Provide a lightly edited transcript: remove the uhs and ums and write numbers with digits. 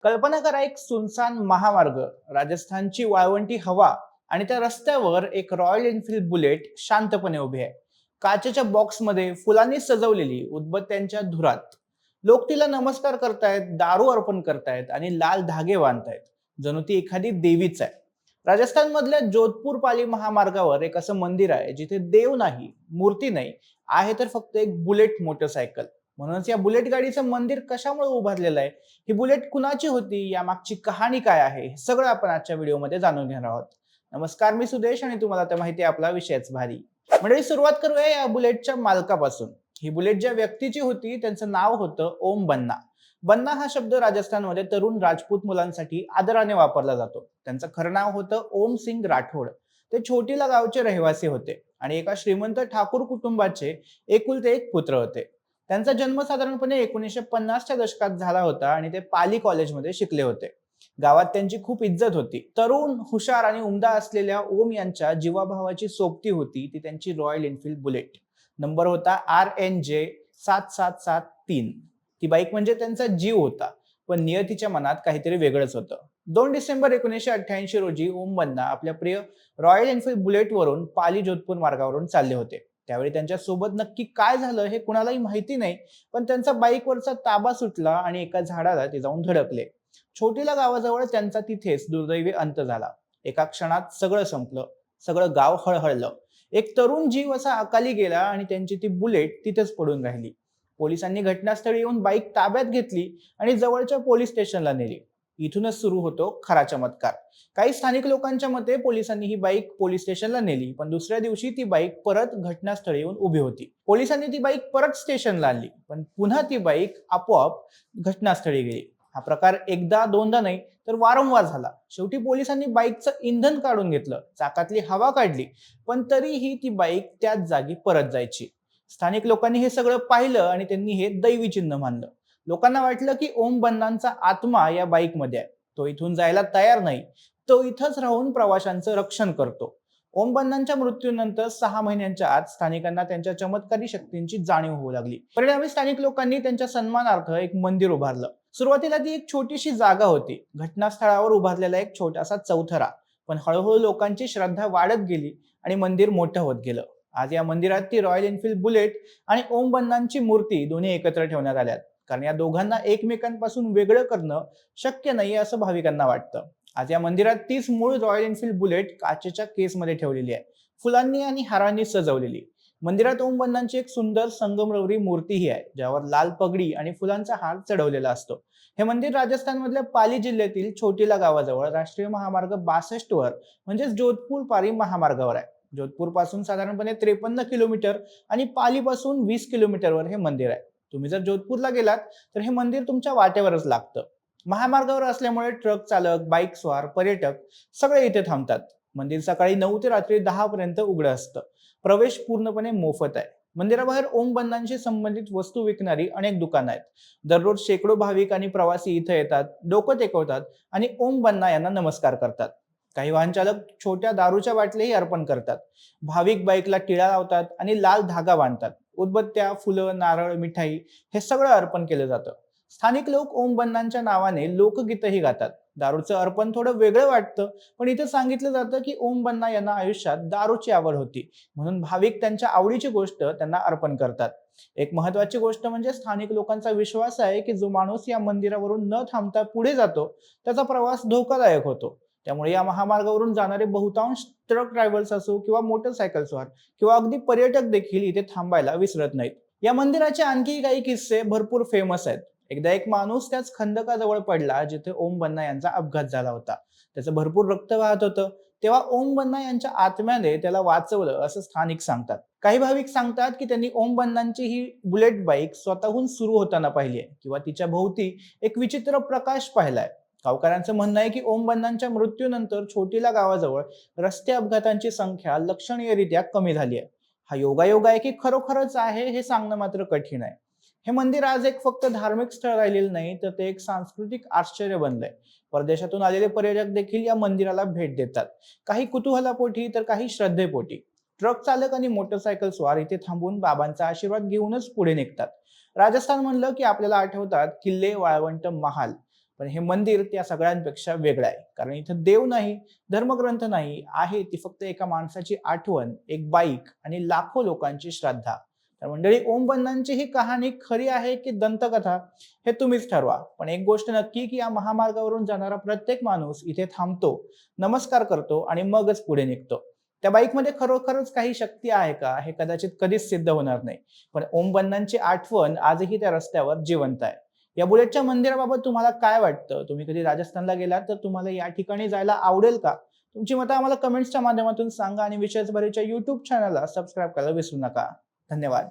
कल्पना करा एक सुनसान महामार्ग, राजस्थानची वाळवंटी हवा आणि त्या रस्त्यावर एक रॉयल एनफील्ड बुलेट शांतपणे उभी आहे. काचेच्या बॉक्समध्ये फुलांनी सजवलेली उदबत्त्यांच्या धुरात लोक तिला नमस्कार करतायत, दारू अर्पण करतायत आणि लाल धागे बांधतायत. जणू ती एखादी देवीच आहे. राजस्थान मधल्या जोधपूर पाली महामार्गावर एक असं मंदिर आहे जिथे देव नाही, मूर्ती नाही, आहे तर फक्त एक बुलेट मोटरसायकल. म्हणूनच या बुलेट गाडीचं मंदिर कशामुळे उभारलेलं आहे, ही बुलेट कुणाची होती, यामागची कहाणी काय आहे, हे सगळं आपण आजच्या व्हिडिओमध्ये जाणून घेणार आहोत. नमस्कार, मी सुदेश आणि तुम्हाला तर माहिती आहे आपला विषयच भारी. मंडळी, सुरुवात करूया या बुलेटच्या मालकापासून. ही बुलेट ज्या व्यक्तीची होती त्यांचं नाव होतं ओम बन्ना. बन्ना हा शब्द राजस्थानमध्ये तरुण राजपूत मुलांसाठी आदराने वापरला जातो. त्यांचं खरं नाव होतं ओम सिंग राठोड. ते छोटीला गावचे रहिवासी होते आणि एका श्रीमंत ठाकूर कुटुंबाचे एकुलते एक पुत्र होते. त्यांचा जन्म साधारणपणे 1950च्या दशकात झाला होता आणि ते पाली कॉलेजमध्ये शिकले होते. गावात त्यांची खूप इज्जत होती. तरुण, हुशार आणि उमदा असलेल्या ओम यांच्या जीवाभावाची सोबती होती ती त्यांची रॉयल एनफील्ड बुलेट. नंबर होता RNJ 7773. ती बाईक म्हणजे त्यांचा जीव होता. पण नियतीच्या मनात काहीतरी वेगळंच होतं. 2 डिसेंबर 1988 रोजी ओम बन्ना आपल्या प्रिय रॉयल एनफील्ड बुलेटवरून पाली जोधपूर मार्गावरून चालले होते. त्यावेळी त्यांच्या सोबत नक्की काय झालं हे कुणालाही माहिती नाही, पण त्यांचा बाईकवरचा ताबा सुटला आणि एका झाडाला ते जाऊन धडकले. छोटीला गावाजवळ त्यांचा तिथेच दुर्दैवी अंत झाला. एका क्षणात सगळं संपलं. सगळं गाव हळहळलं. एक तरुण जीव असा अकाली गेला आणि त्यांची ती बुलेट तिथेच पडून राहिली. पोलिसांनी घटनास्थळी येऊन बाईक ताब्यात घेतली आणि जवळच्या पोलीस स्टेशनला नेली. इथूनच सुरू होतो खरा चमत्कार. काही स्थानिक लोकांच्या मते पोलिसांनी ही बाईक पोलीस स्टेशनला नेली, पण दुसऱ्या दिवशी ती बाईक परत घटनास्थळी येऊन उभी होती. पोलिसांनी ती बाईक परत स्टेशनला आणली, पण पुन्हा ती बाईक आपोआप घटनास्थळी गेली. हा प्रकार एकदा दोनदा नाही तर वारंवार झाला. शेवटी पोलिसांनी बाईकचं इंधन काढून घेतलं, चाकातली हवा काढली, पण तरीही ती बाईक त्याच जागी परत जायची. स्थानिक लोकांनी हे सगळं पाहिलं आणि त्यांनी हे दैवी चिन्ह मानलं. लोकांना वाटलं की ओम बन्नांचा आत्मा या बाईक मध्ये आहे. तो इथून जायला तयार नाही. तो इथंच राहून प्रवाशांचं रक्षण करतो. ओम बन्नांच्या मृत्यूनंतर 6 महिन्यांच्या आत स्थानिकांना त्यांच्या चमत्कारी शक्तींची जाणीव होऊ लागली. परिणामी स्थानिक लोकांनी त्यांच्या सन्मानार्थ एक मंदिर उभारलं. सुरुवातीला ती एक छोटीशी जागा होती, घटनास्थळावर उभारलेला एक छोटासा चौथरा. पण हळूहळू लोकांची श्रद्धा वाढत गेली आणि मंदिर मोठं होत गेलं. आज या मंदिरात ती रॉयल एनफील्ड बुलेट आणि ओम बन्नांची मूर्ती दोन्ही एकत्र ठेवण्यात आल्यात. कारण या दोघांना एकमेकांपासून वेगळं करणं शक्य नाही असं भाविकांना वाटतं. आज या मंदिरात तीच मूळ रॉयल एनफील्ड बुलेट काचेच्या केसमध्ये ठेवलेली आहे, फुलांनी आणि हारांनी सजवलेली. मंदिरात ओम बन्नांची एक सुंदर संगमरवरी मूर्तीही आहे, ज्यावर लाल पगडी आणि फुलांचा हार चढवलेला असतो. हे मंदिर राजस्थानमधल्या पाली जिल्ह्यातील छोटीला गावाजवळ राष्ट्रीय महामार्ग 62 वर म्हणजेच जोधपूर पाली महामार्गावर आहे. जोधपूर पासून साधारणपणे 53 किलोमीटर आणि पाली पासून 20 किलोमीटरवर हे मंदिर आहे. तुम्ही जर जोधपूरला गेलात तर हे मंदिर तुमच्या वाटेवरच लागतं. महामार्गावर असल्यामुळे ट्रक चालक, बाईक स्वार, पर्यटक सगळे इथे थांबतात. मंदिर सकाळी 9 ते रात्री 10 पर्यंत उघडं असतं. प्रवेश पूर्णपणे मोफत आहे. मंदिराबाहेर ओम बन्नांशी संबंधित वस्तू विकणारी अनेक दुकानं आहेत. दररोज शेकडो भाविक आणि प्रवासी इथे येतात, डोकं टेकवतात आणि ओम बन्ना यांना नमस्कार करतात. काही वाहन चालक छोट्या दारूच्या बाटल्याही अर्पण करतात. भाविक बाईकला टिळा लावतात आणि लाल धागा बांधतात. उदबत्त्या, फुलं, नारळ, मिठाई हे सगळं अर्पण केलं जातं. स्थानिक लोक ओम बन्नांच्या नावाने लोकगीतही गातात. दारूचं अर्पण थोडं वेगळं वाटतं, पण इथे सांगितलं जातं की ओम बन्ना यांना आयुष्यात दारूची आवड होती, म्हणून भाविक त्यांच्या आवडीची गोष्ट त्यांना अर्पण करतात. एक महत्वाची गोष्ट म्हणजे स्थानिक लोकांचा विश्वास आहे की जो माणूस या मंदिरावरून न थांबता पुढे जातो त्याचा प्रवास धोकादायक होतो. त्यामुळे या महामार्गावरून जाणारे बहुतांश ट्रक ड्रायव्हर्स असो किंवा मोटरसायकल स्वार किंवा अगदी पर्यटक देखील इथे थांबायला विसरत नाहीत. या मंदिराचे आणखी काही किस्से भरपूर फेमस आहेत. एकदा एक माणूस त्याच खंदकाजवळ पडला जिथे ओम बन्ना यांचा अपघात झाला होता. त्याचं भरपूर रक्त वाहत होतं. तेव्हा ओम बन्ना यांच्या आत्म्याने त्याला वाचवलं असं स्थानिक सांगतात. काही भाविक सांगतात की त्यांनी ओम बन्नांची ही बुलेट बाईक स्वतःहून सुरू होताना पाहिली आहे किंवा तिच्या भोवती एक विचित्र प्रकाश पाहिलाय. गावकऱ्यांचं म्हणणं आहे की ओम बन्नांच्या मृत्यूनंतर छोटीला गावाजवळ रस्ते अपघातांची संख्या लक्षणीयरित्या कमी झाली आहे. हा योगायोग आहे की खरोखरच आहे हे सांगणं मात्र कठीण आहे. हे मंदिर आज एक फक्त धार्मिक स्थळ राहिलेलं नाही, तर ते एक सांस्कृतिक आश्चर्य बनलंय. परदेशातून आलेले पर्यटक देखील या मंदिराला भेट देतात. काही कुतूहलापोटी तर काही श्रद्धेपोटी. ट्रक चालक आणि मोटरसायकल स्वार इथे थांबून बाबांचा आशीर्वाद घेऊनच पुढे निघतात. राजस्थान म्हणलं की आपल्याला आठवतात किल्ले, वाळवंट, महाल. पण हे मंदिर त्या सगळ्यांपेक्षा वेगळं आहे, कारण इथं देव नाही, धर्मग्रंथ नाही, आहे ती फक्त एका माणसाची आठवण, एक बाईक आणि लाखो लोकांची श्रद्धा. तर मंडळी, ओम बन्नांची ही कहाणी खरी आहे की दंतकथा, हे तुम्हीच ठरवा. पण एक गोष्ट नक्की की या महामार्गावरून जाणारा प्रत्येक माणूस इथे थांबतो, नमस्कार करतो आणि मगच पुढे निघतो. त्या बाईकमध्ये खरोखरच काही शक्ती आहे का, हे कदाचित कधीच सिद्ध होणार नाही. पण ओम बन्नांची आठवण आजही त्या रस्त्यावर जिवंत आहे. या बुलेटच्या मंदिराबाबत तुम्हाला काय वाटतं? तुम्ही कधी राजस्थानला गेलात तर तुम्हाला या ठिकाणी जायला आवडेल का? तुमची मतं आम्हाला कमेंट्सच्या माध्यमातून सांगा आणि विशेष बरेच्या YouTube चॅनलला सबस्क्राईब करायला विसरू नका. धन्यवाद.